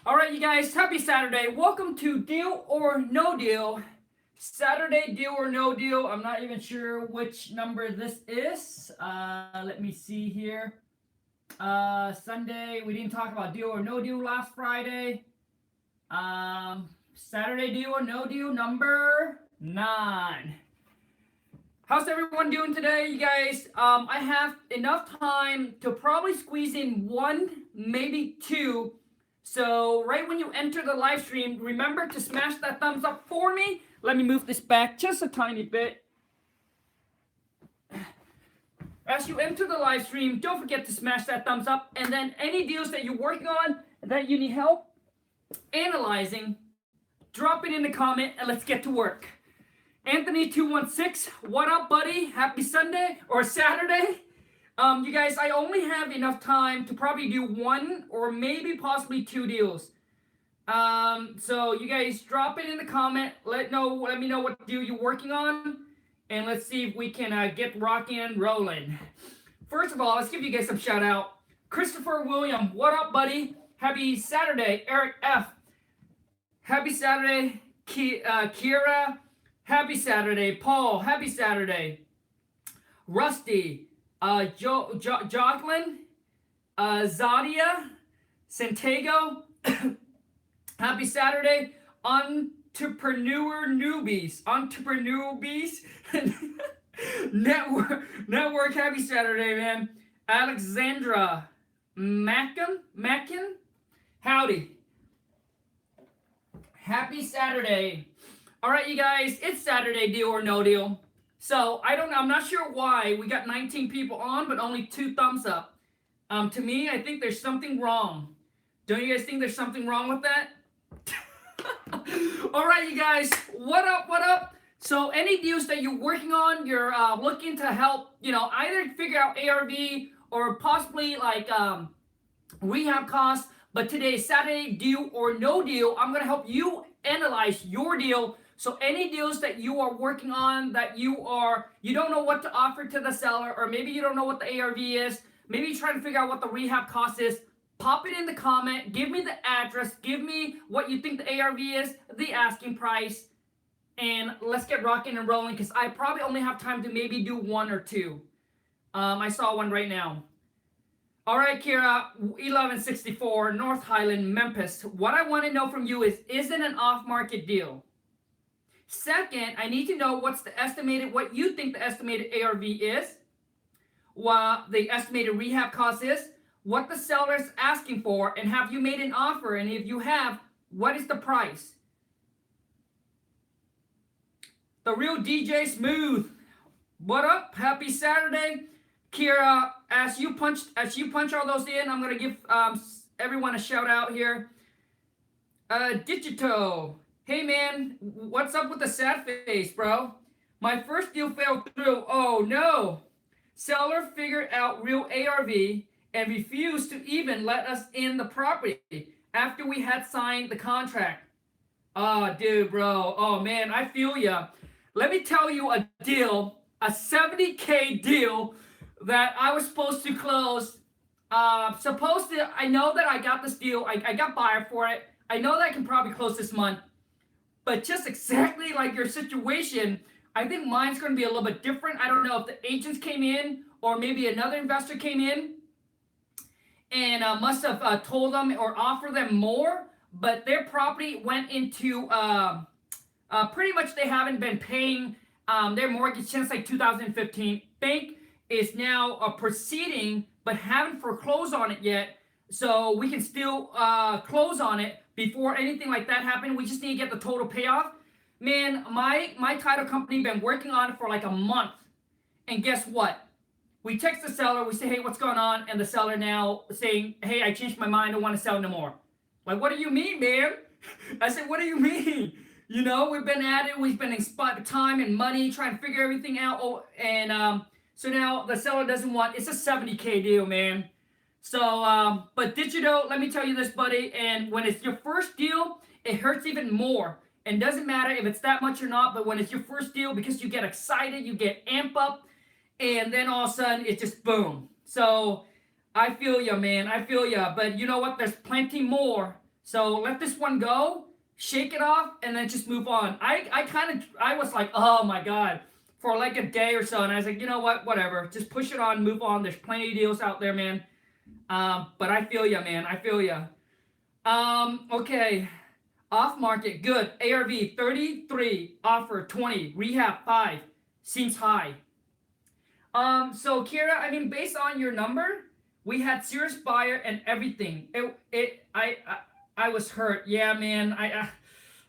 All right, you guys, happy Saturday. Welcome to Deal or No Deal. Saturday, Deal or No Deal. I'm not even sure which number this is. Let me see here. Sunday, we didn't talk about Deal or No Deal last Friday. Saturday, Deal or No Deal number 9. How's everyone doing today, you guys? I have enough time to probably squeeze in one, maybe two. So right when you enter the live stream, remember to smash that thumbs up for me. Let me move this back just a tiny bit. As you enter the live stream, don't forget to smash that thumbs up. And then any deals that you're working on that you need help analyzing, drop it in the comment and let's get to work. Anthony216, what up, buddy? Happy Sunday or Saturday. You guys, I only have enough time to probably do one or maybe possibly two deals. So you guys drop it in the comment. Let me know what deal you're working on, and let's see if we can get rocking and rolling. First of all, let's give you guys some shout out. Christopher William, what up, buddy? Happy Saturday. Eric F. Happy Saturday. Kira. Happy Saturday. Paul. Happy Saturday. Rusty. Jocelyn, Zadia, Santiago, happy Saturday, entrepreneur newbies, network, happy Saturday, man. Alexandra, Mackin, howdy, happy Saturday. All right, you guys, it's Saturday, Deal or No Deal. So I'm not sure why we got 19 people on, but only 2 thumbs up. To me, I think there's something wrong. Don't you guys think there's something wrong with that? All right, you guys, what up? So any deals that you're working on, you're looking to help, either figure out ARV or possibly like rehab costs. But today is Saturday, Deal or No Deal. I'm gonna help you analyze your deal. So any deals that you are working on that you don't know what to offer to the seller, or maybe you don't know what the ARV is, maybe you're trying to figure out what the rehab cost is, pop it in the comment, give me the address, give me what you think the ARV is, the asking price, and let's get rocking and rolling because I probably only have time to maybe do 1 or 2. I saw one right now. All right, Kira, 1164, North Highland, Memphis. What I want to know from you is it an off-market deal? Second, I need to know what you think the estimated ARV is, what the estimated rehab cost is, what the seller is asking for, and have you made an offer? And if you have, what is the price? The real DJ Smooth, what up? Happy Saturday, Kira. As you punch all those in, I'm gonna give everyone a shout out here. Digito. Hey man, what's up with the sad face, bro? My first deal fell through. Oh no. Seller figured out real ARV and refused to even let us in the property after we had signed the contract. Oh, dude, bro. Oh man, I feel ya. Let me tell you a deal, a 70K deal that I was supposed to close. I know that I got this deal. I got buyer for it. I know that I can probably close this month. But just exactly like your situation, I think mine's going to be a little bit different. I don't know if the agents came in or maybe another investor came in and must have told them or offered them more, but their property went into pretty much they haven't been paying their mortgage since like 2015. Bank is now proceeding but haven't foreclosed on it yet, so we can still close on it before anything like that happened. We just need to get the total payoff. Man, my title company been working on it for like a month. And guess what? We text the seller, we say, hey, what's going on? And the seller now saying, hey, I changed my mind, I don't want to sell no more. Like, what do you mean, man? I said, what do you mean? We've been at it, we've been spending time and money trying to figure everything out. So now the seller doesn't want, it's a 70K deal, man. So, but Digito, let me tell you this, buddy, and when it's your first deal, it hurts even more. And doesn't matter if it's that much or not, but when it's your first deal, because you get excited, you get amp up, and then all of a sudden, it just boom. So, I feel ya, man. I feel ya. But you know what? There's plenty more So let this one go, shake it off, and then just move on. I was like, oh my God, for like a day or so. And I was like, you know what, whatever. Just push it on, move on. There's plenty of deals out there, man. But I feel ya, man. I feel ya. Okay. Off market, good. ARV 33, offer 20, rehab 5. Seems high. So Kira, I mean, based on your number, we had serious buyer and everything. I was hurt. Yeah, man.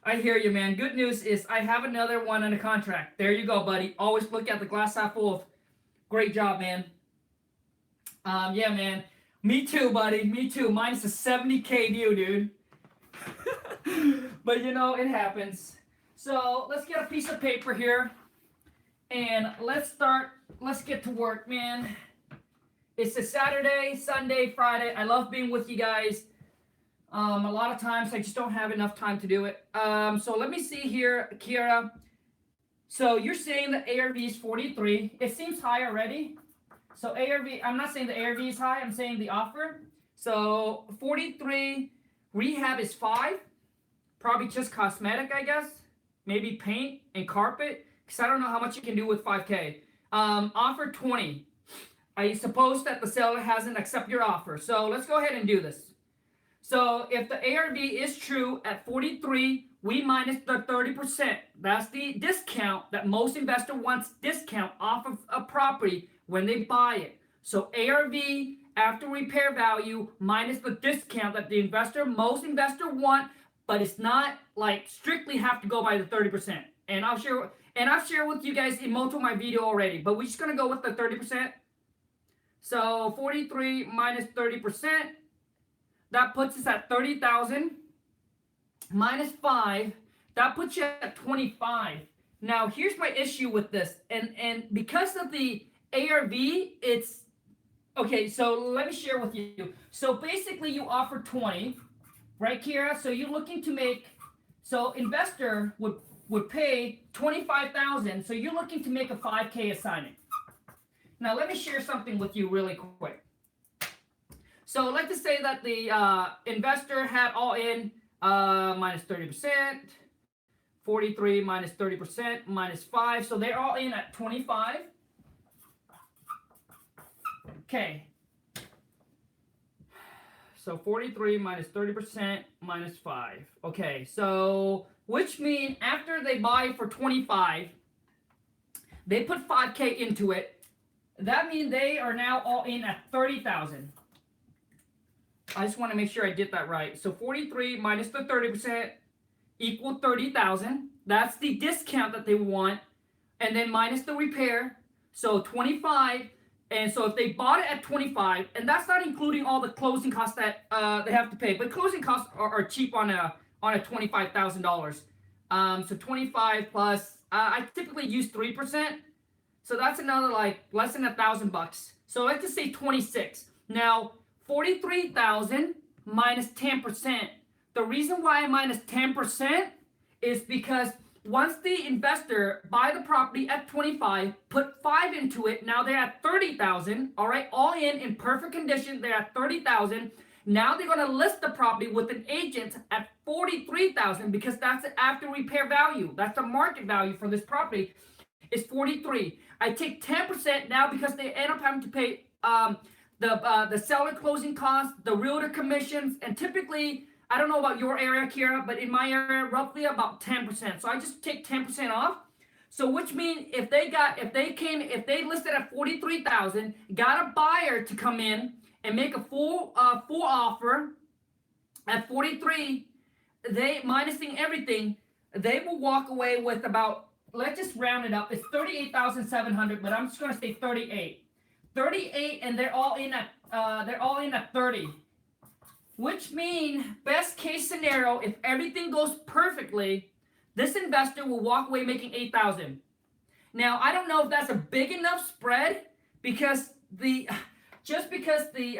I hear you, man. Good news is I have another one under contract. There you go, buddy. Always look at the glass half full. Great job, man. Yeah, man. Me too, buddy. Me too. Mine's a 70K deal, dude. But you know, it happens. So let's get a piece of paper here. And let's get to work, man. It's a Saturday, Sunday, Friday. I love being with you guys. A lot of times I just don't have enough time to do it. So let me see here, Kira. So you're saying the ARV is 43. It seems high already. So ARV, I'm not saying the ARV is high. I'm saying the offer. So 43, rehab is 5. Probably just cosmetic, I guess. Maybe paint and carpet. Because I don't know how much you can do with 5K. Offer 20. I suppose that the seller hasn't accepted your offer. So let's go ahead and do this. So if the ARV is true at 43, we minus the 30%. That's the discount that most investor wants discount off of a property when they buy it. So ARV after repair value minus the discount that most investor want, but it's not like strictly have to go by the 30%. And I'll share with you guys in multiple my video already, but we're just gonna go with the 30%. So 43 minus 30%, that puts us at 30,000 minus 5, that puts you at 25. Now here's my issue with this, and because of the ARV, it's okay. So let me share with you. So basically, you offer 20, right, Kira? So you're looking to make, so investor would pay 25,000. So you're looking to make a 5K assignment. Now let me share something with you really quick. So let's just say that the investor had all in minus 30%, 43 minus 30% minus 5. So they're all in at 25. Okay. So 43 minus 30% minus 5. Okay, so which means after they buy for 25, they put 5K into it. That means they are now all in at 30,000. I just want to make sure I did that right. So 43 minus the 30% equal 30,000. That's the discount that they want. And then minus the repair. So 25. And so if they bought it at 25, and that's not including all the closing costs that they have to pay. But closing costs are cheap on a $25,000. So 25 plus, I typically use 3%. So that's another like less than $1,000. So let's just say 26. Now 43,000 minus 10%. The reason why I minus 10% is because once the investor buy the property at 25, put 5 into it, now they're at 30,000. All right, all in perfect condition, they're at 30,000. Now they're going to list the property with an agent at 43,000 because that's the after repair value. That's the market value for this property is 43. I take 10% now because they end up having to pay the seller closing costs, the realtor commissions, and typically, I don't know about your area, Kira, but in my area, roughly about 10%. So I just take 10% off. So which means if they listed at 43,000, got a buyer to come in and make a full offer at 43, they minusing everything, they will walk away with about, let's just round it up. It's 38,700, but I'm just gonna say 38. 38, and they're all in at 30. Which means, best case scenario, if everything goes perfectly, this investor will walk away making 8,000. Now, I don't know if that's a big enough spread because just because the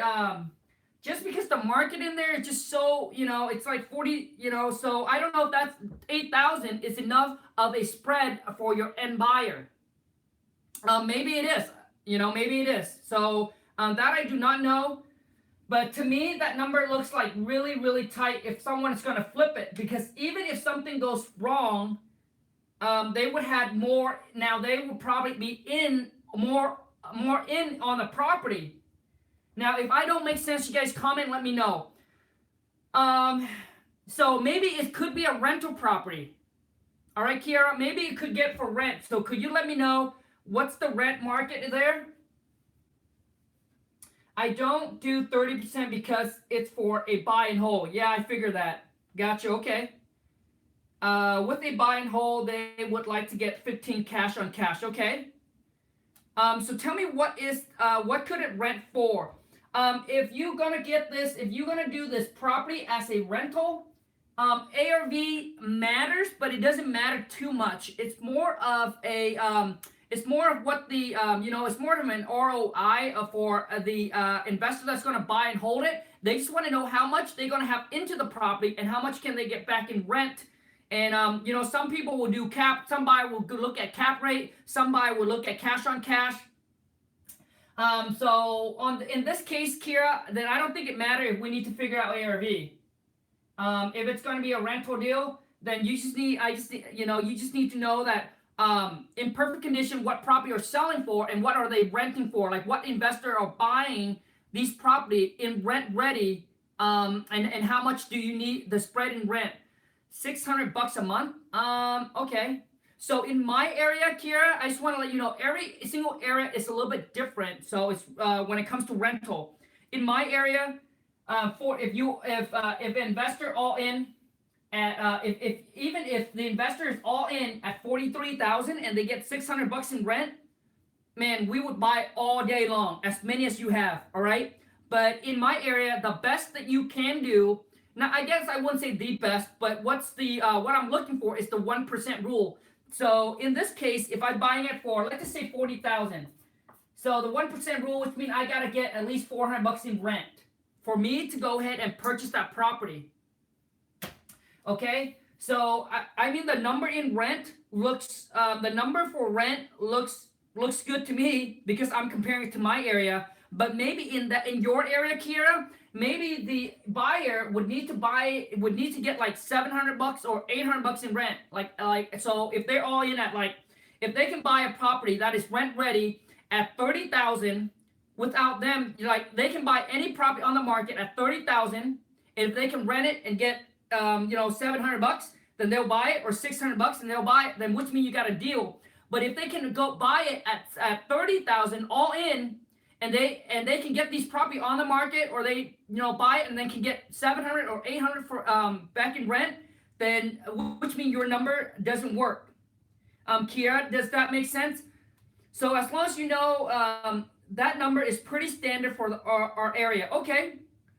market in there is just so, it's like 40, so I don't know if that's 8,000 is enough of a spread for your end buyer. Maybe it is, maybe it is. So that I do not know. But to me, that number looks like really, really tight if someone is going to flip it. Because even if something goes wrong, they would have more. Now they will probably be in more in on the property. Now, if I don't make sense, you guys comment. Let me know. Um, so maybe it could be a rental property. All right, Kiara. Maybe it could get for rent. So could you let me know what's the rent market there? I don't do 30% because it's for a buy and hold. Yeah, I figure that. Gotcha. Okay. With a buy and hold, they would like to get 15 cash on cash. Okay. So tell me what could it rent for? If you're gonna get this, if you're gonna do this property as a rental, ARV matters, but it doesn't matter too much. It's more of a it's more of what the it's more of an ROI for the investor that's going to buy and hold it. They just want to know how much they're going to have into the property and how much can they get back in rent. And some people will do cap. Somebody will look at cap rate. Somebody will look at cash on cash. So in this case, Kira, then I don't think it matters if we need to figure out ARV. If it's going to be a rental deal, then you just need to know that in perfect condition what property you're selling for and what are they renting for, like what investor are buying these property in rent ready, and how much do you need the spread in rent. $600 a month. Okay. So in my area, Kira, I just want to let you know every single area is a little bit different. So it's when it comes to rental. In my area, for if investor all in at if the investor is all in at 43,000 and they get $600 in rent, man, we would buy all day long, as many as you have. All right. But in my area, the best that you can do. Now, I guess I wouldn't say the best, but what's the what I'm looking for is the 1% rule. So in this case, if I'm buying it for, let's just say 40,000, so the 1% rule, which means I gotta get at least $400 in rent for me to go ahead and purchase that property. Okay, so I mean the number in rent looks the number for rent looks good to me because I'm comparing it to my area. But maybe in your area, Kira, maybe the buyer would need to get like $700 or $800 in rent. Like so if they're all in at if they can buy a property that is rent ready at 30,000 without them, like they can buy any property on the market at 30,000, and if they can rent it and get $700, then they'll buy it, or $600 and they'll buy it, then which means you got a deal. But if they can go buy it at 30,000 all in, and they can get these property on the market, or they buy it and then can get 700 or 800 for back in rent, then which means your number doesn't work. Kiara, does that make sense? So as long as you know that number is pretty standard for our area. Okay.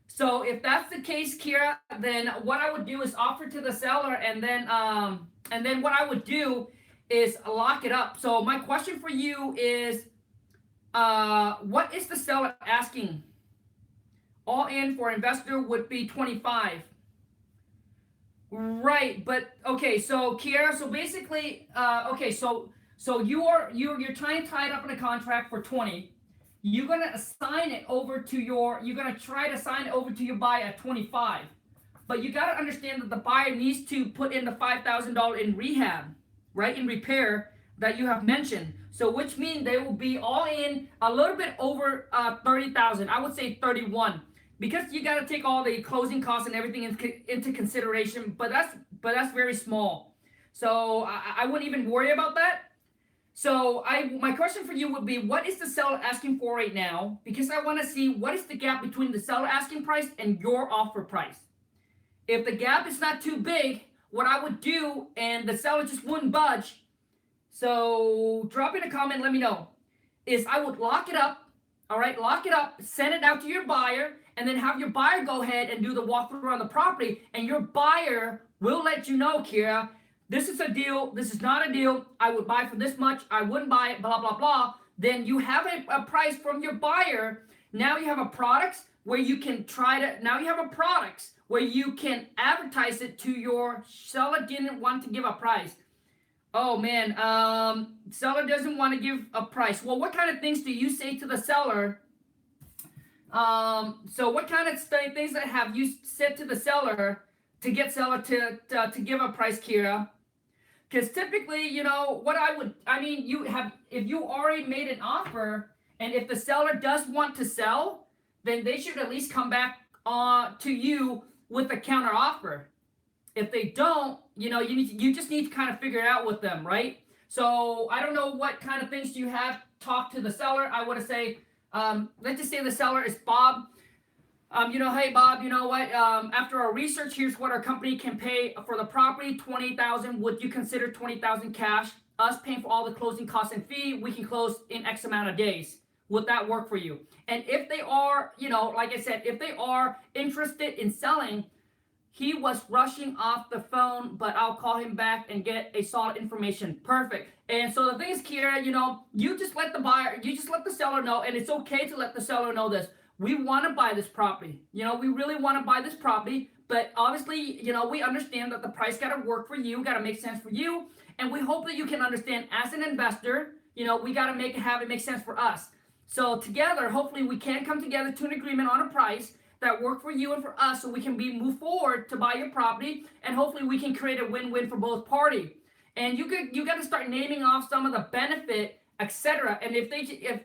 So if that's the case, Kira, then what I would do is offer to the seller, and then what I would do is lock it up. So my question for you is, what is the seller asking? All in for investor would be 25. Right, but okay, so Kiara, so basically, okay, so you're trying to tie it up in a contract for 20. You're gonna assign it over to you're gonna try to sign it over to your buyer at 25. But you gotta understand that the buyer needs to put in the $5,000 in rehab, right? In repair that you have mentioned. So which means they will be all in a little bit over 30,000. I would say 31, because you got to take all the closing costs and everything into consideration. But that's very small. So I wouldn't even worry about that. So my question for you would be, what is the seller asking for right now? Because I want to see what is the gap between the seller asking price and your offer price. If the gap is not too big, what I would do, and the seller just wouldn't budge, so drop in a comment, let me know, is I would lock it up. All right, lock it up, send it out to your buyer, and then have your buyer go ahead and do the walkthrough on the property, and your buyer will let you know, Kira, this is a deal, this is not a deal, I would buy for this much, I wouldn't buy it, blah, blah, blah. Then you have a price from your buyer. Now you have a product where you can where you can advertise it to your seller. Didn't want to give a price. Oh man, seller doesn't want to give a price. Well, what kind of things do you say to the seller So what kind of things that have you said to the seller to get seller to give a price, Kira? Because typically, what I mean, you have, if you already made an offer, and if the seller does want to sell, then they should at least come back to you with a counter offer. If they don't, you just need to kind of figure it out with them, right? So I don't know what kind of things you have talked to the seller. I want to say, let's just say the seller is Bob. Hey Bob, you know what? After our research, here's what our company can pay for the property: 20,000. Would you consider 20,000 cash? Us paying for all the closing costs and fee. We can close in X amount of days. Would that work for you? And if they are, like I said, if they are interested in selling, he was rushing off the phone, but I'll call him back and get a solid information. Perfect. And so the thing is, Kira, you just let the seller know, and it's okay to let the seller know this. We want to buy this property. We really want to buy this property, but obviously, we understand that the price got to work for you, got to make sense for you, and we hope that you can understand as an investor, we got to have it make sense for us. So together, hopefully, we can come together to an agreement on a price that work for you and for us, so we can move forward to buy your property, and hopefully we can create a win-win for both parties. And you got to start naming off some of the benefit, etc. And if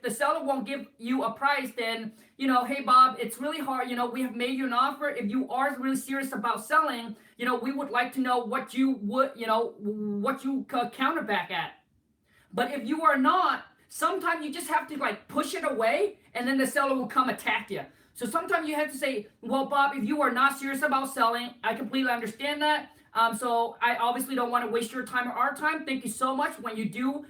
the seller won't give you a price, then hey Bob, it's really hard. We have made you an offer. If you are really serious about selling, we would like to know what you would what you counter back at. But if you are not, sometimes you just have to push it away, and then the seller will come attack you. So sometimes you have to say, well, Bob, if you are not serious about selling, I completely understand that. So I obviously don't want to waste your time or our time. Thank you so much. When you do,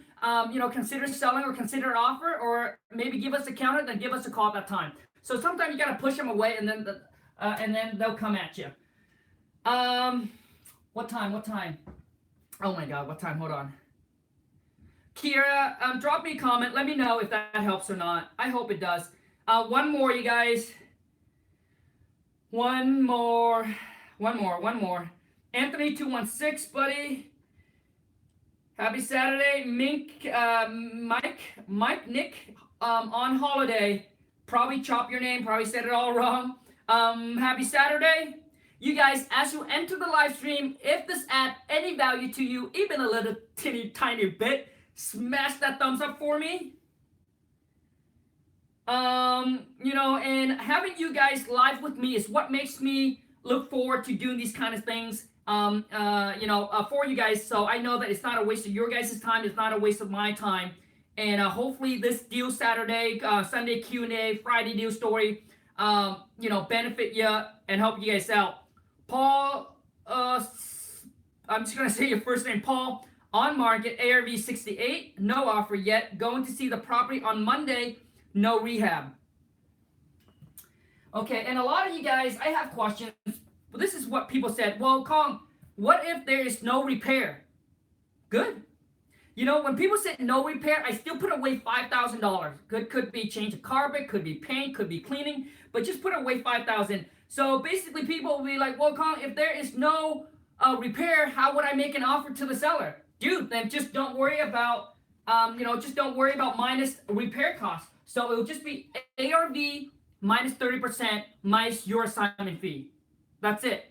consider selling or consider an offer, or maybe give us a counter, then give us a call at that time. So sometimes you got to push them away, and then they'll come at you. What time? Oh my God, what time? Hold on. Kira, drop me a comment. Let me know if that helps or not. I hope it does. One more, you guys. One more. Anthony 216, buddy. Happy Saturday. Mike, Nick, on holiday. Probably chopped your name. Probably said it all wrong. Happy Saturday. You guys, as you enter the live stream, if this add any value to you, even a little tiny bit, smash that thumbs up for me. And having you guys live with me is what makes me look forward to doing these kind of things, for you guys. So I know that it's not a waste of your guys' time. It's not a waste of my time. And hopefully this deal Saturday, Sunday Q&A, Friday deal story, benefit you and help you guys out. Paul, I'm just going to say your first name, Paul. On market, ARV 68, no offer yet. Going to see the property on Monday. No rehab. Okay, and a lot of you guys, I have questions. But this is what people said. Well, Khang, what if there is no repair? Good. When people say no repair, I still put away $5,000. Could be change of carpet, could be paint, could be cleaning, but just put away $5,000. So basically, people will be like, well, Khang, if there is no repair, how would I make an offer to the seller? Dude, then just don't worry about, minus repair costs. So it will just be ARV minus 30% minus your assignment fee. That's it.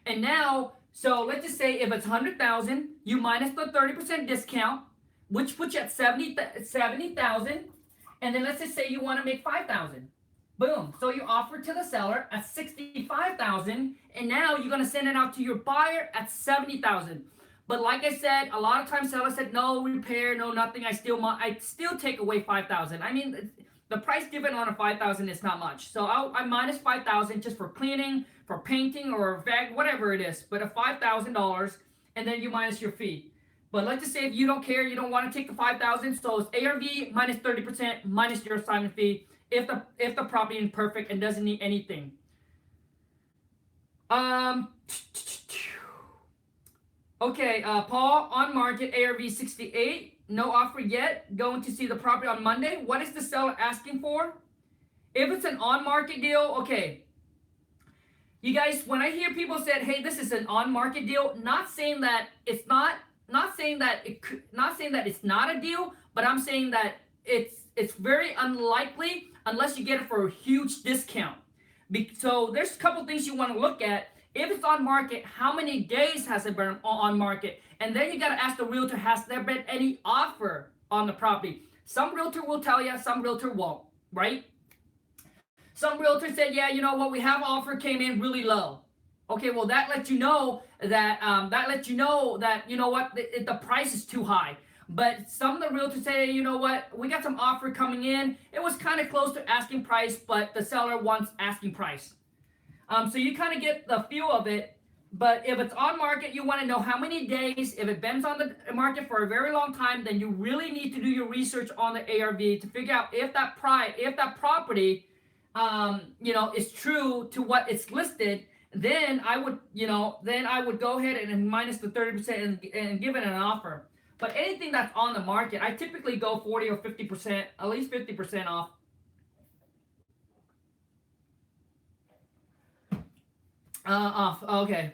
And now, so let's just say if it's 100,000, you minus the 30% discount, which puts you at 70,000. And then let's just say you want to make 5,000. Boom. So you offer to the seller at 65,000, and now you're going to send it out to your buyer at 70,000. But like I said, a lot of times sellers said no repair, no nothing. I still take away 5,000. I mean, the price given on a 5,000 is not much. So I minus 5,000 just for cleaning, for painting, or whatever it is. But a $5,000, and then you minus your fee. But let's just say if you don't care, you don't want to take the 5,000, so it's ARV minus 30% minus your assignment fee if the property is perfect and doesn't need anything. Okay, Paul, on market, ARV 68, no offer yet. Going to see the property on Monday. What is the seller asking for? If it's an on-market deal, okay. You guys, when I hear people say, "Hey, this is an on-market deal," not saying that it's not saying that it's not a deal, but I'm saying that it's very unlikely unless you get it for a huge discount. So there's a couple things you want to look at. If it's on market, how many days has it been on market? And then you got to ask the realtor, has there been any offer on the property? Some realtor will tell you, some realtor won't, right? Some realtor said, yeah, you know what, we have offer came in really low. Okay, well that lets you know that you know what, the price is too high. But some of the realtors say, you know what, we got some offer coming in. It was kind of close to asking price, but the seller wants asking price. So you kind of get the feel of it. But if it's on market, you want to know how many days. If it's been on the market for a very long time, then you really need to do your research on the ARV to figure out if that property, is true to what it's listed. Then I would go ahead and minus the 30% and give it an offer. But anything that's on the market, I typically go 40 or 50%, at least 50% off. Off. Okay.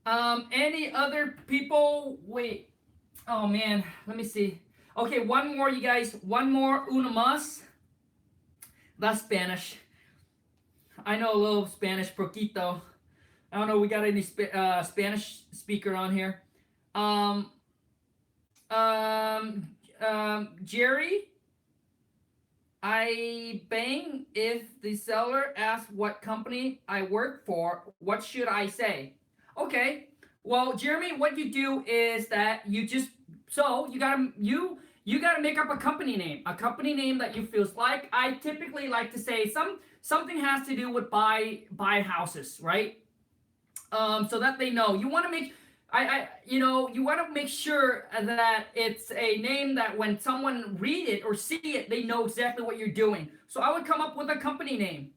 Any other people? Wait. Oh man, let me see. Okay, one more, you guys. One more. Una más. That's Spanish. I know a little Spanish, poquito. I don't know. We got any Spanish speaker on here? Jerry. I bang if the seller asks what company I work for, what should I say? Okay. Well, Jeremy, what you do is that you just you gotta make up a company name that you feels like. I typically like to say something has to do with buy houses, right? So that they know. You want to make you want to make sure that it's a name that when someone read it or see it, they know exactly what you're doing. So I would come up with a company name.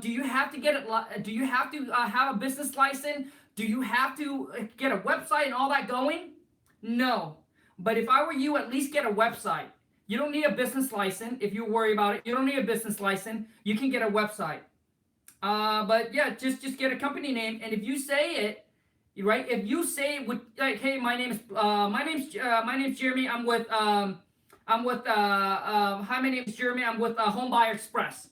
Do you have to get it? Do you have to have a business license? Do you have to get a website and all that going? No. But if I were you, at least get a website. You don't need a business license if you worry about it. You don't need a business license. You can get a website. But yeah, just get a company name, and if you say it, right? If you say with like, hey, my name's Jeremy. Hi, my name's Jeremy. I'm with Home Buyer Express.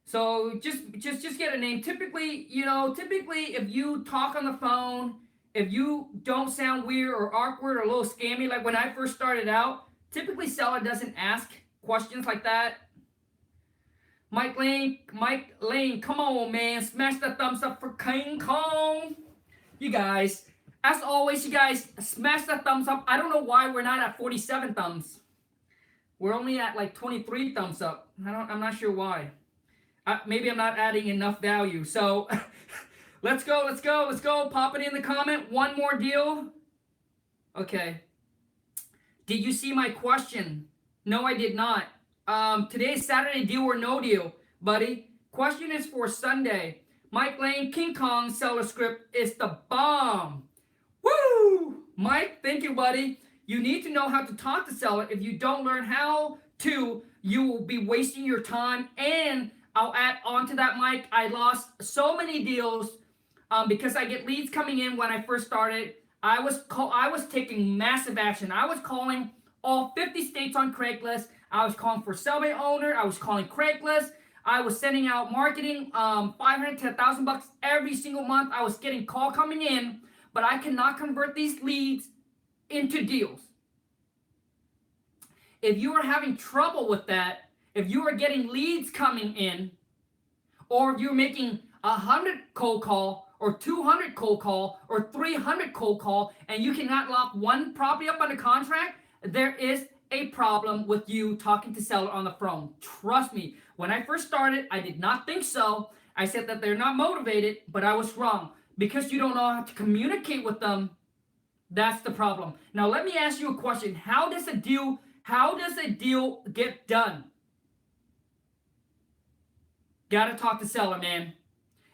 So just get a name. Typically, if you talk on the phone, if you don't sound weird or awkward or a little scammy, like when I first started out, typically seller doesn't ask questions like that. Mike Lane, come on, man. Smash that thumbs up for Khang. You guys, as always, you guys, smash that thumbs up. I don't know why we're not at 47 thumbs. We're only at like 23 thumbs up. I'm not sure why. Maybe I'm not adding enough value. So let's go. Pop it in the comment. One more deal. Okay. Did you see my question? No, I did not. Today's Saturday, deal or no deal, buddy. Question is for Sunday. Mike Lane, King Kong seller script is the bomb. Woo! Mike, thank you, buddy. You need to know how to talk to seller. If you don't learn how to, you will be wasting your time. And I'll add on to that, Mike. I lost so many deals because I get leads coming in when I first started. I was taking massive action. I was calling all 50 states on Craigslist. I was calling for sell-by owner. I was calling Craigslist. I was sending out marketing, $500 to $1,000 every single month. I was getting call coming in, but I cannot convert these leads into deals. If you are having trouble with that, if you are getting leads coming in, or if you're making 100 cold call, or 200 cold call, or 300 cold call, and you cannot lock one property up under contract, there is a problem with you talking to seller on the phone. Trust me, when I first started, I did not think so. I said that they're not motivated, but I was wrong. Because you don't know how to communicate with them, that's the problem. Now let me ask you a question. How does a deal get done? Gotta talk to seller, man.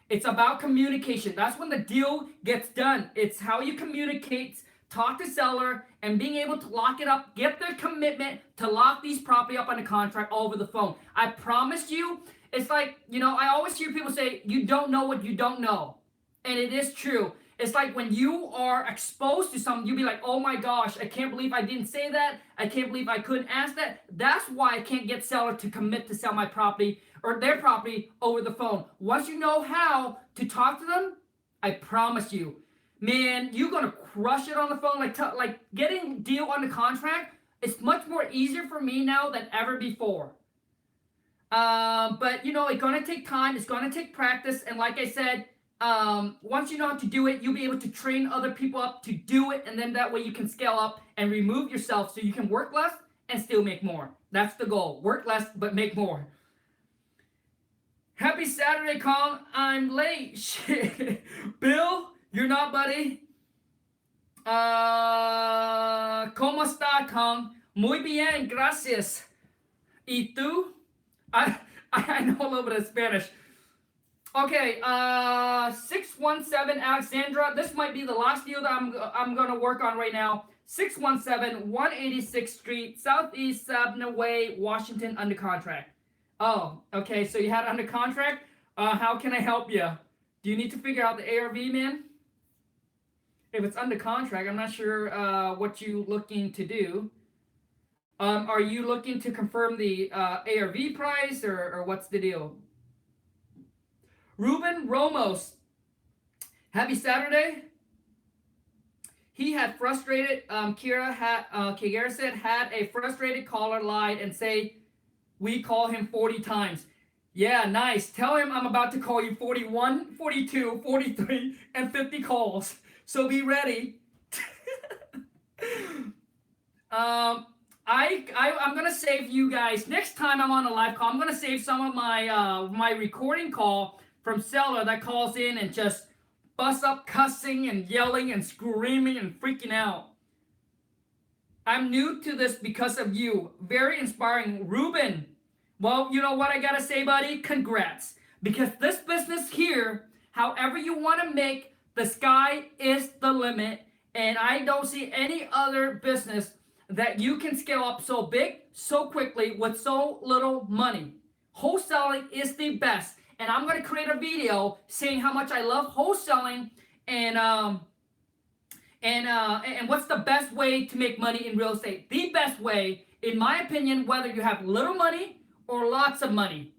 It's about communication. That's when the deal gets done. It's how you communicate, talk to seller, and being able to lock it up, get their commitment to lock these property up on a contract over the phone. I promise you, it's like, I always hear people say, you don't know what you don't know. And it is true. It's like when you are exposed to something, you'll be like, oh my gosh, I can't believe I didn't say that. I can't believe I couldn't ask that. That's why I can't get seller to commit to sell my property or their property over the phone. Once you know how to talk to them, I promise you, man, you're gonna crush it on the phone. Like getting deal under contract. It's much more easier for me now than ever before. But you know, it's gonna take time. It's gonna take practice. And like I said, once you know how to do it, you'll be able to train other people up to do it, and then that way you can scale up and remove yourself so you can work less and still make more. That's the goal. Work less but make more. Happy Saturday, Khang. I'm late. Shit. Bill, you're not, buddy. ¿Cómo está, Khang? Muy bien, gracias. ¿Y tú? I know a little bit of Spanish. Okay, 617 Alexandra. This might be the last deal that I'm gonna work on right now. 617 186th Street, Southeast Sabna Way, Washington, under contract. Oh, okay. So you had it under contract. How can I help you? Do you need to figure out the ARV, man? If it's under contract, I'm not sure what you looking to do. Are you looking to confirm the ARV price, or what's the deal? Ruben Romos, happy Saturday. He had frustrated, Kira said, had a frustrated caller lied and say we call him 40 times. Yeah, nice. Tell him I'm about to call you 41, 42, 43, and 50 calls. So be ready. I'm gonna save you guys next time I'm on a live call. I'm gonna save some of my recording call from seller that calls in and just busts up cussing and yelling and screaming and freaking out. I'm new to this because of you. Very inspiring, Ruben. Well, you know what I gotta say, buddy? Congrats, because this business here, however you want to make, the sky is the limit, and I don't see any other business that you can scale up so big, so quickly, with so little money. Wholesaling is the best, and I'm going to create a video saying how much I love wholesaling and what's the best way to make money in real estate. The best way, in my opinion, whether you have little money or lots of money,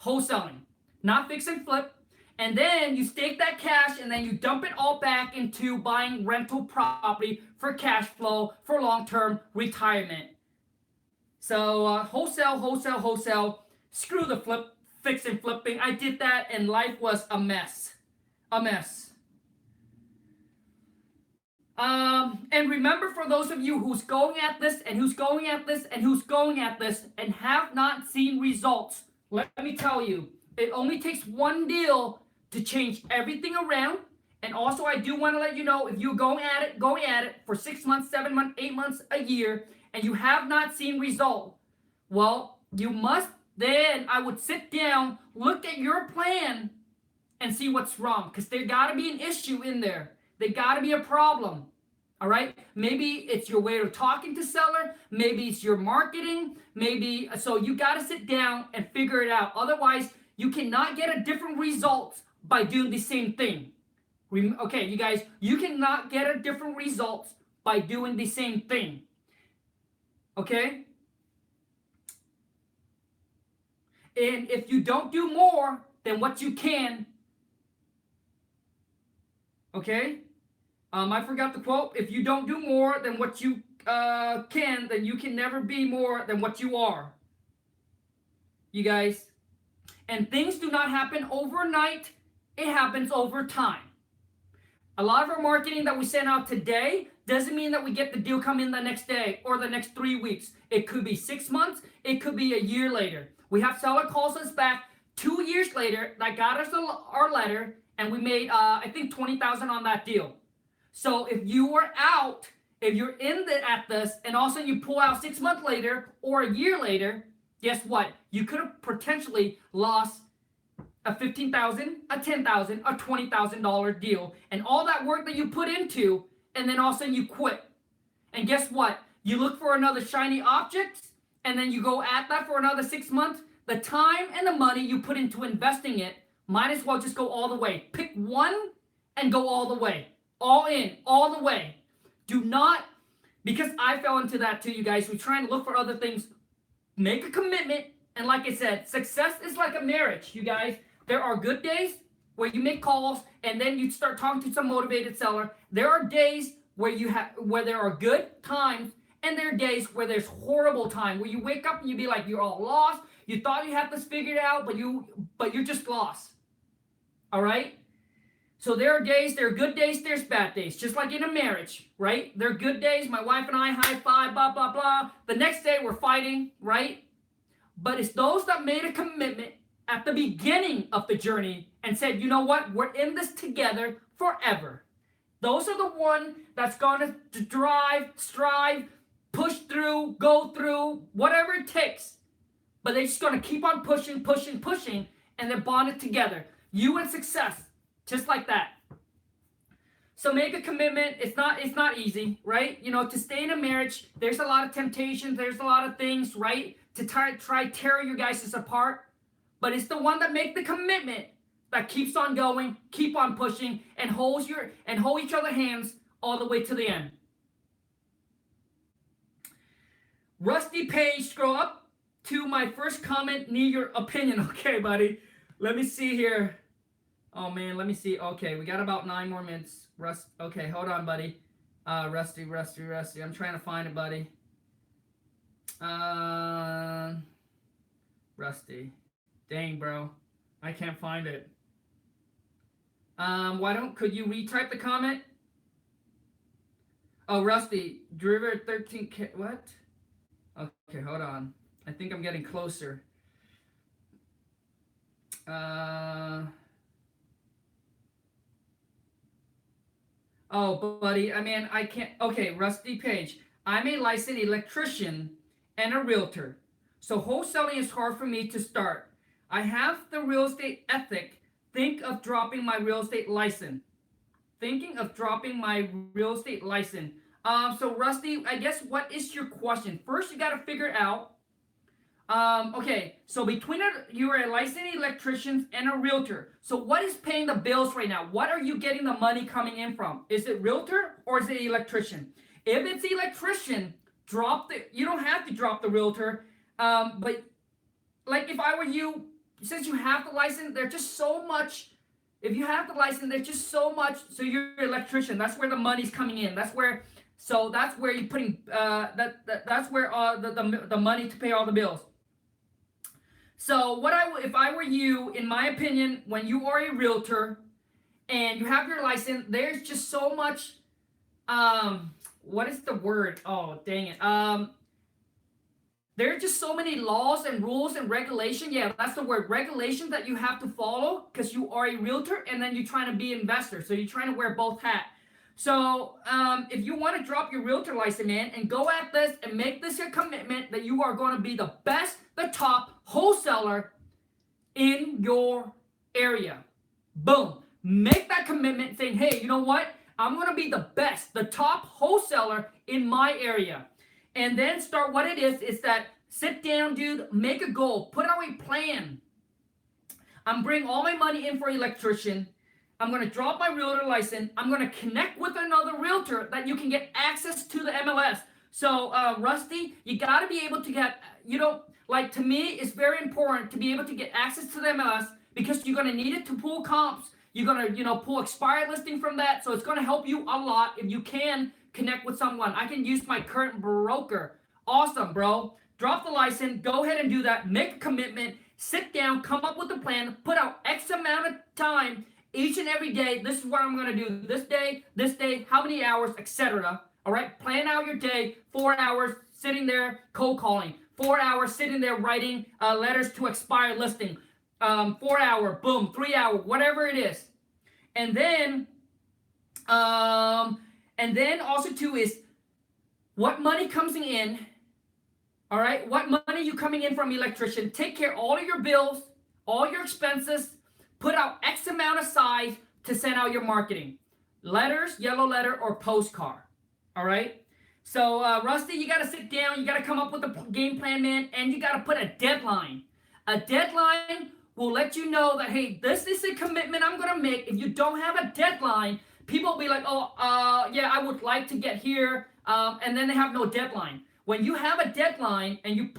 wholesaling, not fix and flip. And then you stake that cash and then you dump it all back into buying rental property for cash flow for long-term retirement. So wholesale. Screw the fix and flipping. I did that and life was a mess. And remember, for those of you who's going at this and who's going at this and who's going at this and have not seen results, let me tell you, it only takes one deal to change everything around. And also, I do want to let you know, if you're going at it for 6 months, 7 months, 8 months, a year, and you have not seen result, well, you must then, I would sit down, look at your plan, and see what's wrong. Because there got to be an issue in there. There got to be a problem. All right? Maybe it's your way of talking to seller. Maybe it's your marketing. Maybe, so you got to sit down and figure it out. Otherwise, you cannot get a different result by doing the same thing. Okay, you guys, you cannot get a different results by doing the same thing. Okay? And if you don't do more than what you can, okay? I forgot the quote. If you don't do more than what you can, then you can never be more than what you are. You guys. And things do not happen overnight. It happens over time. A lot of our marketing that we send out today doesn't mean that we get the deal come in the next day or the next 3 weeks. It could be 6 months. It could be a year later. We have seller calls us back 2 years later that got us our letter, and we made, I think, $20,000 on that deal. So if you were out, if you're at this, and also you pull out 6 months later or a year later, guess what? You could have potentially lost a $15,000, a $10,000, a $20,000 deal, and all that work that you put into, and then all of a sudden you quit. And guess what? You look for another shiny object, and then you go at that for another 6 months. The time and the money you put into investing it, might as well just go all the way. Pick one and go all the way. All in, all the way. Do not, because I fell into that too, you guys. We're trying to look for other things. Make a commitment. And like I said, success is like a marriage, you guys. There are good days where you make calls and then you start talking to some motivated seller. There are days where there are good times, and there are days where there's horrible time, where you wake up and you be like, you're all lost. You thought you had this figured out, but you're just lost. All right? So there are good days, there's bad days, just like in a marriage, right? There are good days, my wife and I high five, blah, blah, blah. The next day we're fighting, right? But it's those that made a commitment at the beginning of the journey and said, you know what, we're in this together forever. Those are the one that's going to drive, strive, push through, go through, whatever it takes. But they're just going to keep on pushing, and they're bonded together. You and success, just like that. So make a commitment. It's not easy, right? You know, to stay in a marriage, there's a lot of temptations. There's a lot of things, right? To try tear you guys apart. But it's the one that make the commitment that keeps on going, keep on pushing, and hold each other's hands all the way to the end. Rusty Page, scroll up to my first comment, need your opinion. Okay, buddy. Let me see here. Oh man, let me see. Okay, we got about 9 more minutes. Okay, hold on, buddy. Rusty. I'm trying to find it, buddy. Rusty. Dang, bro. I can't find it. Could you retype the comment? Oh, Rusty. Driver 13K. What? Okay, hold on. I think I'm getting closer. Oh, buddy, I can't. Okay, Rusty Page. I'm a licensed electrician and a realtor. So wholesaling is hard for me to start. I have the real estate ethic. Think of dropping my real estate license. So Rusty, I guess what is your question? First, you got to figure out. Okay, so you're a licensed electrician and a realtor. So what is paying the bills right now? What are you getting the money coming in from? Is it realtor or is it electrician? If it's electrician, you don't have to drop the realtor. But like if I were you, since you have the license, there's just so much. If you have the license, there's just so much. So you're an electrician. That's where the money's coming in. That's where you're putting. That's where the money to pay all the bills. So if I were you, in my opinion, when you are a realtor and you have your license, there's just so much. What is the word? Oh, dang it. There are just so many laws and rules and regulation. Yeah, that's the word. Regulation that you have to follow because you are a realtor and then you're trying to be an investor. So you're trying to wear both hats. So if you want to drop your realtor license, man, and go at this and make this a commitment that you are going to be the best, the top wholesaler in your area. Boom. Make that commitment saying, hey, you know what? I'm going to be the best, the top wholesaler in my area. And then start what it is that sit down, dude, make a goal, put out a plan. I'm bringing all my money in for electrician. I'm going to drop my realtor license. I'm going to connect with another realtor that you can get access to the MLS. So, Rusty, you got to be able to get, to me, it's very important to be able to get access to the MLS because you're going to need it to pull comps. You're going to, pull expired listing from that. So it's going to help you a lot if you can connect with someone. I can use my current broker. Awesome, bro. Drop the license. Go ahead and do that. Make a commitment. Sit down. Come up with a plan. Put out X amount of time each and every day. This is what I'm going to do this day, how many hours, etc. All right? Plan out your day. 4 hours sitting there cold calling. 4 hours sitting there writing letters to expired listing. 4 hour, boom, 3 hour, whatever it is. And then also too is what money comes in, all right? What money you coming in from electrician? Take care of all of your bills, all your expenses, put out X amount aside to send out your marketing. Letters, yellow letter, or postcard, all right? So, Rusty, you got to sit down. You got to come up with a game plan, man, and you got to put a deadline. A deadline will let you know that, hey, this is a commitment I'm going to make. If you don't have a deadline, people will be like, oh, yeah, I would like to get here. And then they have no deadline. When you have a deadline and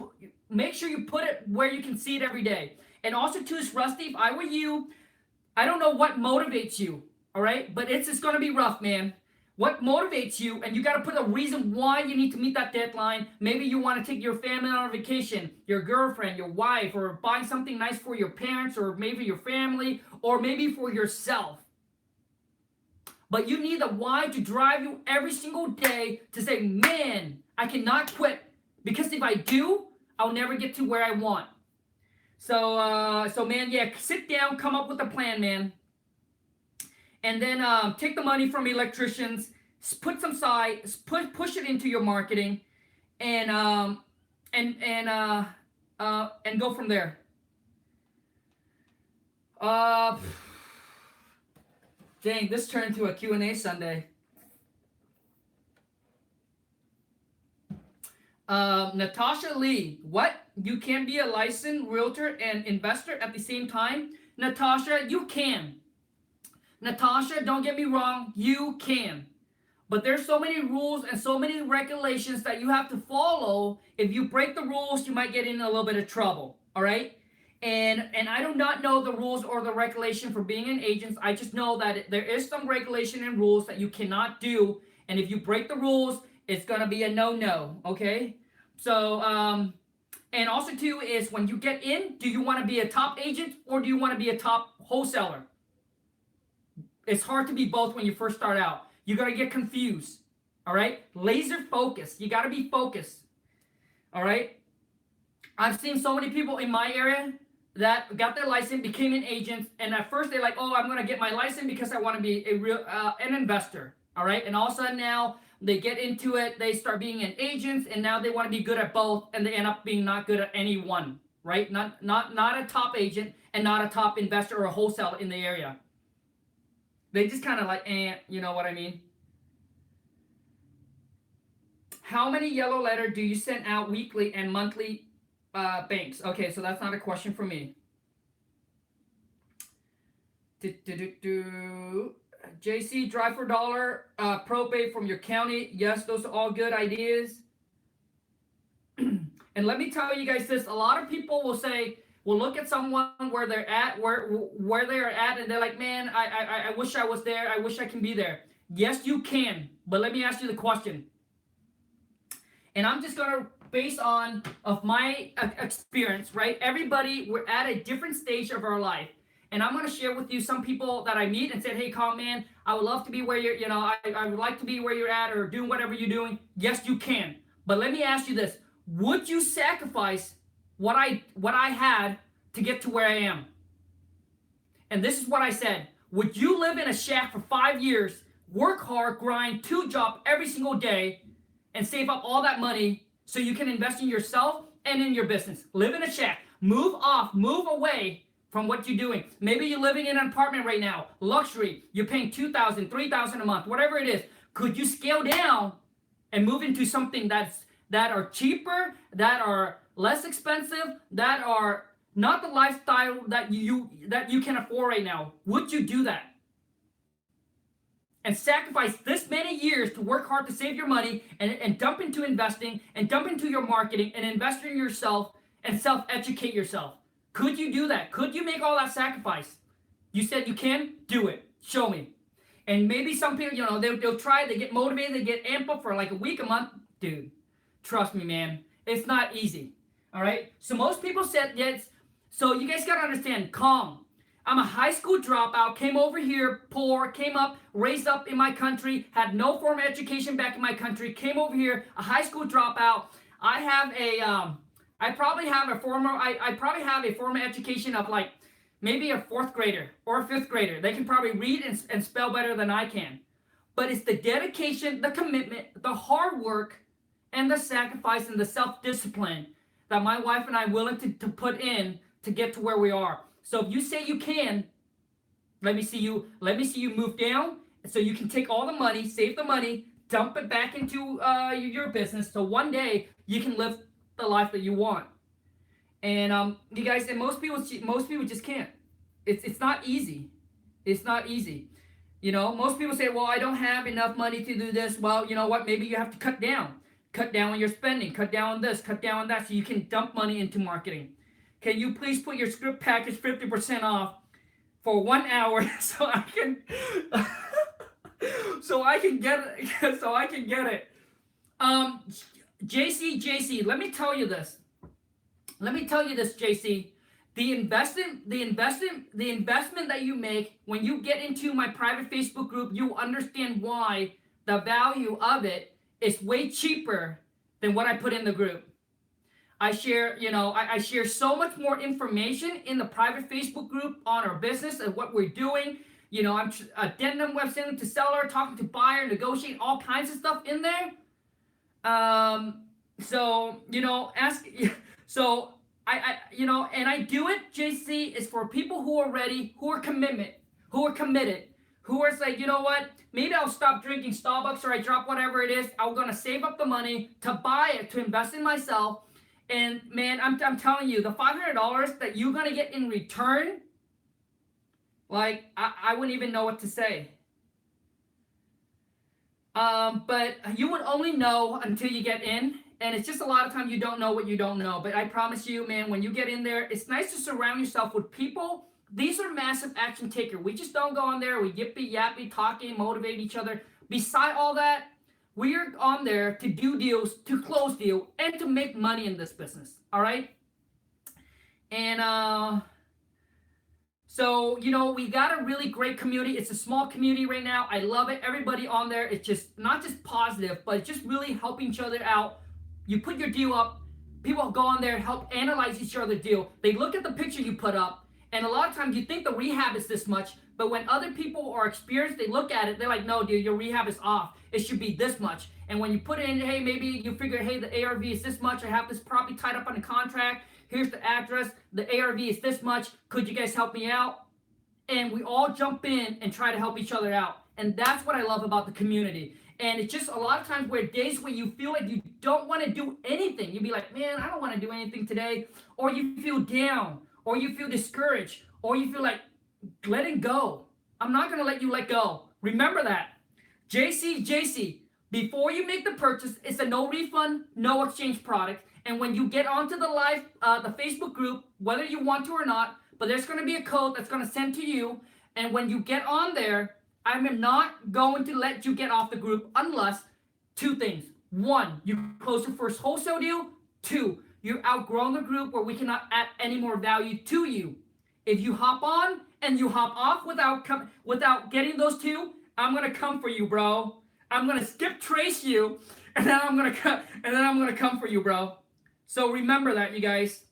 make sure you put it where you can see it every day. And also, too, Rusty, if I were you, I don't know what motivates you, all right? But it's going to be rough, man. What motivates you, and you got to put a reason why you need to meet that deadline. Maybe you want to take your family on a vacation, your girlfriend, your wife, or buy something nice for your parents, or maybe your family, or maybe for yourself. But you need the why to drive you every single day to say, man, I cannot quit. Because if I do, I'll never get to where I want. So man, yeah, sit down, come up with a plan, man. And then take the money from electricians, put some side, push it into your marketing, and go from there. Dang, this turned into a Q&A Sunday. Natasha Lee, what? You can be a licensed realtor and investor at the same time? Natasha, you can. Natasha, don't get me wrong, you can. But there's so many rules and so many regulations that you have to follow. If you break the rules, you might get in a little bit of trouble, all right? And I do not know the rules or the regulation for being an agent. I just know that there is some regulation and rules that you cannot do. And if you break the rules, it's going to be a no-no, okay? So, and also too is when you get in, do you want to be a top agent or do you want to be a top wholesaler? It's hard to be both when you first start out. You're going to get confused, all right? Laser focus. You got to be focused, all right? I've seen so many people in my area that got their license, became an agent, and at first they're like, oh, I'm going to get my license because I want to be a real an investor, all right? And all of a sudden now they get into it, they start being an agent, and now they want to be good at both, and they end up being not good at any one, right? Not a top agent and not a top investor or a wholesaler in the area. They just kind of like, you know what I mean? How many yellow letter do you send out weekly and monthly banks? Okay, so that's not a question for me. JC, drive for dollar, probate from your county. Yes, those are all good ideas. And let me tell you guys this. A lot of people will say, will look at someone where they're at, where they are at, and they're like, man, I wish I was there. I wish I can be there. Yes, you can. But let me ask you the question. And I'm just going to base on of my experience, right? Everybody, we're at a different stage of our life. And I'm going to share with you some people that I meet and said, hey, Khang, man, I would love to be where you're, I would like to be where you're at or doing whatever you're doing. Yes, you can. But let me ask you this. Would you sacrifice what I had to get to where I am? And this is what I said. Would you live in a shack for 5 years, work hard, grind 2 jobs every single day, and save up all that money so you can invest in yourself and in your business? Live in a shack. Move away from what you're doing. Maybe you're living in an apartment right now, luxury. You're paying $2,000, $3,000 a month, whatever it is. Could you scale down and move into something that are cheaper, that are less expensive, that are not the lifestyle that you can afford right now? Would you do that? And sacrifice this many years to work hard to save your money and dump into investing and dump into your marketing and invest in yourself and self-educate yourself? Could you do that? Could you make all that sacrifice? You said you can? Do it. Show me. And maybe some people, they'll try, they get motivated, they get amped up for like a week, a month. Dude, trust me, man. It's not easy. All right? So most people said yes. So you guys got to understand, Khang. I'm a high school dropout, came over here poor, came up, raised up in my country, had no formal education back in my country, came over here, a high school dropout. I probably have a formal education of like maybe a 4th grader or a 5th grader. They can probably read and spell better than I can. But it's the dedication, the commitment, the hard work, and the sacrifice and the self-discipline that my wife and I are willing to put in to get to where we are. So if you say you can, let me see you move down so you can take all the money, save the money, dump it back into your business so one day you can live the life that you want. And you guys, and most people just can't. It's not easy. It's not easy. You know, most people say, well, I don't have enough money to do this. Well, you know what? Maybe you have to cut down. Cut down on your spending. Cut down on this. Cut down on that so you can dump money into marketing. Can you please put your script package 50% off for 1 hour so I can so I can get it so I can get it. Um JC, let me tell you this. Let me tell you this, JC. The investment that you make when you get into my private Facebook group, you understand why the value of it is way cheaper than what I put in the group. I share, I share so much more information in the private Facebook group on our business and what we're doing. I'm addendum web selling to seller, talking to buyer, negotiating all kinds of stuff in there. Ask. So and I do it. JC is for people who are ready, who are committed, who are like, you know what? Maybe I'll stop drinking Starbucks or I drop whatever it is. I'm gonna save up the money to buy it to invest in myself. And man, I'm telling you, the $500 that you're gonna get in return, like I wouldn't even know what to say. But you would only know until you get in. And it's just a lot of time you don't know what you don't know. But I promise you, man, when you get in there, it's nice to surround yourself with people. These are massive action takers. We just don't go on there. We yippee yappy, talking, motivate each other. Beside all that, we are on there to do deals, to close deal, and to make money in this business. All right. And so, we got a really great community. It's a small community right now. I love it. Everybody on there, it's just not just positive, but it's just really helping each other out. You put your deal up, people go on there and help analyze each other's deal. They look at the picture you put up, and a lot of times you think the rehab is this much, but when other people are experienced, they look at it, they're like, no, dude, your rehab is off. It should be this much. And when you put it in, hey, maybe you figure, hey, the ARV is this much. I have this property tied up on a contract. Here's the address. The ARV is this much. Could you guys help me out? And we all jump in and try to help each other out. And that's what I love about the community. And it's just a lot of times where days where you feel like you don't want to do anything. You'd be like, man, I don't want to do anything today. Or you feel down. Or you feel discouraged. Or you feel like letting go. I'm not going to let you let go. Remember that. JC, before you make the purchase, it's a no refund, no exchange product. And when you get onto the live, the Facebook group, whether you want to or not, but there's going to be a code that's going to send to you. And when you get on there, I am not going to let you get off the group unless two things. One, you close your first wholesale deal. Two, you've outgrown the group where we cannot add any more value to you. If you hop on and you hop off without getting those two, I'm gonna come for you, bro. I'm gonna skip trace you, and then I'm gonna come for you, bro. So remember that, you guys.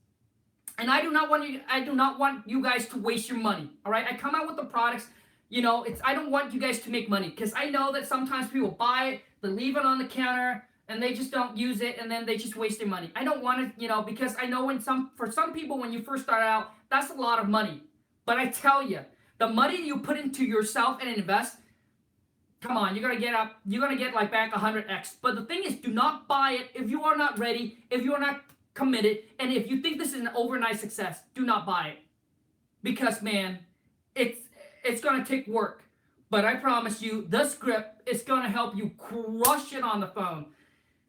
And I do not want you guys to waste your money. All right, I come out with the products. I don't want you guys to make money because I know that sometimes people buy it, they leave it on the counter, and they just don't use it, and then they just waste their money. I don't want to, because I know for some people when you first start out, that's a lot of money. But I tell you, the money you put into yourself and invest, come on, you're gonna get like back 100x. But the thing is, do not buy it if you are not ready, if you are not committed, and if you think this is an overnight success, do not buy it. Because man, it's gonna take work. But I promise you, the script is gonna help you crush it on the phone.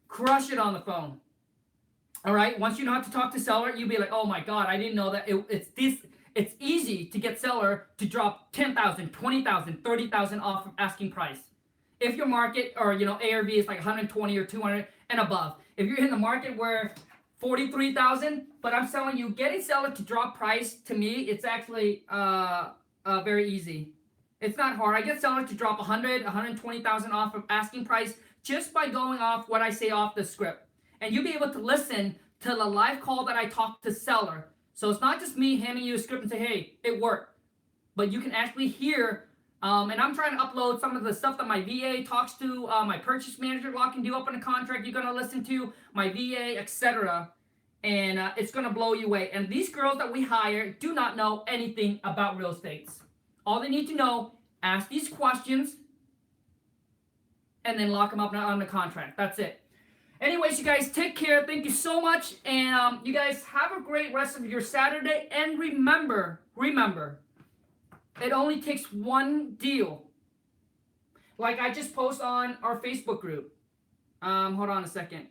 Crush it on the phone. All right. Once you know how to talk to seller, you'll be like, oh my God, I didn't know that it's easy to get seller to drop 10,000, 20,000, 30,000 off of asking price. If your market or ARV is like 120 or 200 and above. If you're in the market where 43,000, but I'm telling you, getting seller to drop price, to me, it's actually very easy. It's not hard. I get seller to drop 100, 120,000 off of asking price just by going off what I say off the script. And you'll be able to listen to the live call that I talk to seller. So it's not just me handing you a script and say, hey, it worked. But you can actually hear, and I'm trying to upload some of the stuff that my VA talks to, my purchase manager locking you up on a contract, you're going to listen to, my VA, etc. And it's going to blow you away. And these girls that we hire do not know anything about real estate. All they need to know, ask these questions, and then lock them up on the contract. That's it. Anyways, you guys take care. Thank you so much. And you guys have a great rest of your Saturday. And remember, it only takes one deal. Like I just post on our Facebook group. Hold on a second.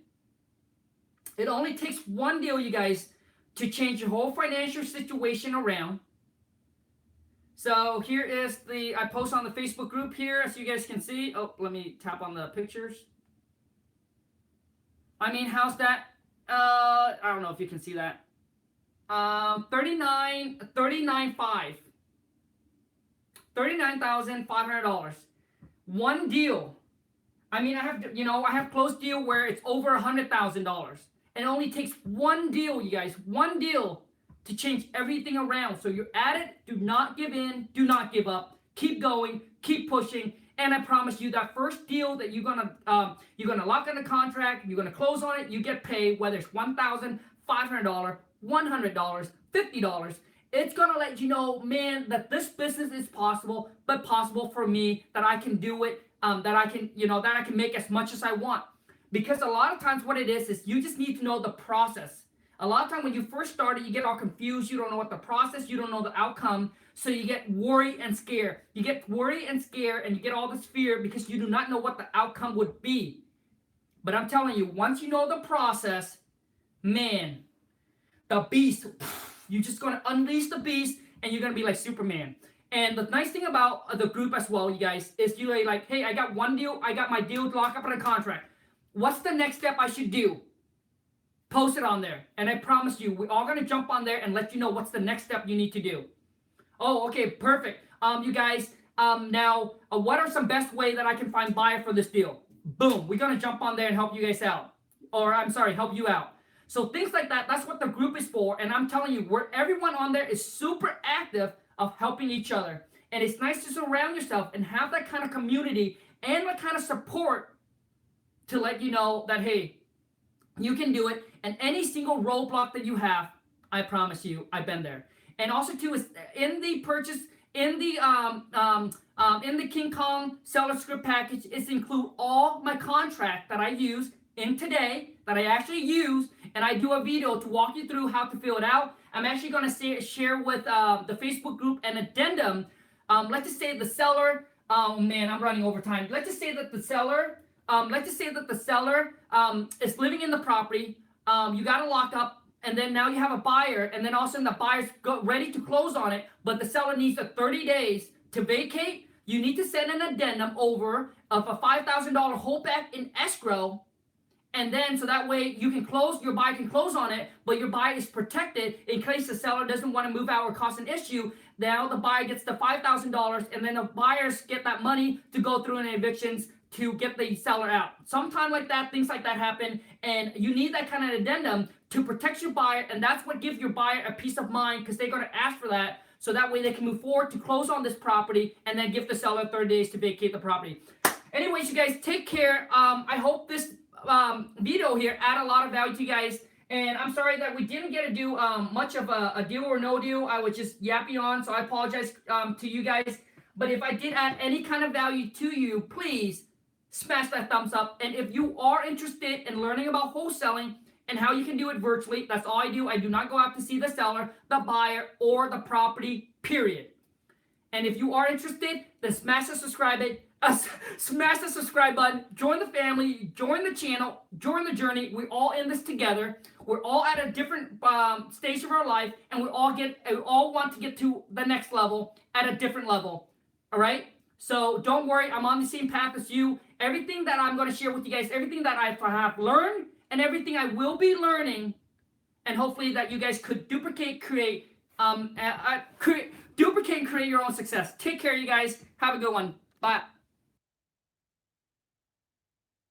It only takes one deal, you guys, to change your whole financial situation around. So here is I post on the Facebook group here, as you guys can see. Oh, let me tap on the pictures. I mean, how's that? I don't know if you can see that. $39,500. One deal. I mean, I have closed deal where it's over $100,000. And it only takes one deal, you guys, one deal to change everything around. So you're at it. Do not give in. Do not give up. Keep going. Keep pushing. And I promise you that first deal that you're gonna lock in a contract, you're gonna close on it, you get paid, whether it's $1,500, $100, $50. It's gonna let you know, man, that this business is possible, but possible for me, that I can do it, that I can make as much as I want. Because a lot of times what it is you just need to know the process. A lot of time when you first started, you get all confused. You don't know what the process, you don't know the outcome. So you get worried and scared. You get worried and scared and you get all this fear because you do not know what the outcome would be. But I'm telling you, once you know the process, man, the beast, you're just going to unleash the beast and you're going to be like Superman. And the nice thing about the group as well, you guys, is you're like, hey, I got one deal. I got my deal locked up in a contract. What's the next step I should do? Post it on there. And I promise you, we're all going to jump on there and let you know what's the next step you need to do. Oh, okay, perfect. You guys, now, what are some best way that I can find buyer for this deal? Boom, we're going to jump on there and help you guys out. Or, I'm sorry, help you out. So things like that, that's what the group is for. And I'm telling you, everyone on there is super active of helping each other. And it's nice to surround yourself and have that kind of community and that kind of support to let you know that, hey, you can do it. And any single roadblock that you have, I promise you, I've been there. And also too is in the purchase, in the Khang seller script package, it's include all my contract that I use in today, that I actually use, and I do a video to walk you through how to fill it out. I'm actually going to share with the Facebook group an addendum. Let's just say the seller, oh man, I'm running over time. Let's just say that the seller, is living in the property. You got to lock up, and then now you have a buyer, and then all of a sudden the buyer's ready to close on it, but the seller needs 30 days to vacate. You need to send an addendum over of a $5,000 holdback in escrow, and then so that way you can close, your buyer can close on it, but your buyer is protected in case the seller doesn't want to move out or cause an issue. Now the buyer gets the $5,000, and then the buyers get that money to go through an evictions to get the seller out. Sometime like that, things like that happen, and you need that kind of addendum to protect your buyer, and that's what gives your buyer a peace of mind, because they're going to ask for that, so that way they can move forward to close on this property and then give the seller 30 days to vacate the property. Anyways, you guys, take care. I hope this video here add a lot of value to you guys, and I'm sorry that we didn't get to do much of a deal or no deal. I was just yapping on, so I apologize to you guys. But if I did add any kind of value to you, please smash that thumbs up. And if you are interested in learning about wholesaling and how you can do it virtually, that's all I do. I do not go out to see the seller, the buyer, or the property, period. And if you are interested, then smash the subscribe button, join the family, join the channel, join the journey. We're all in this together. We're all at a different stage of our life, and we all want to get to the next level at a different level. All right? So don't worry, I'm on the same path as you. Everything that I'm going to share with you guys, everything that I have learned, and everything I will be learning, and hopefully that you guys could duplicate, create your own success. Take care, you guys. Have a good one. Bye.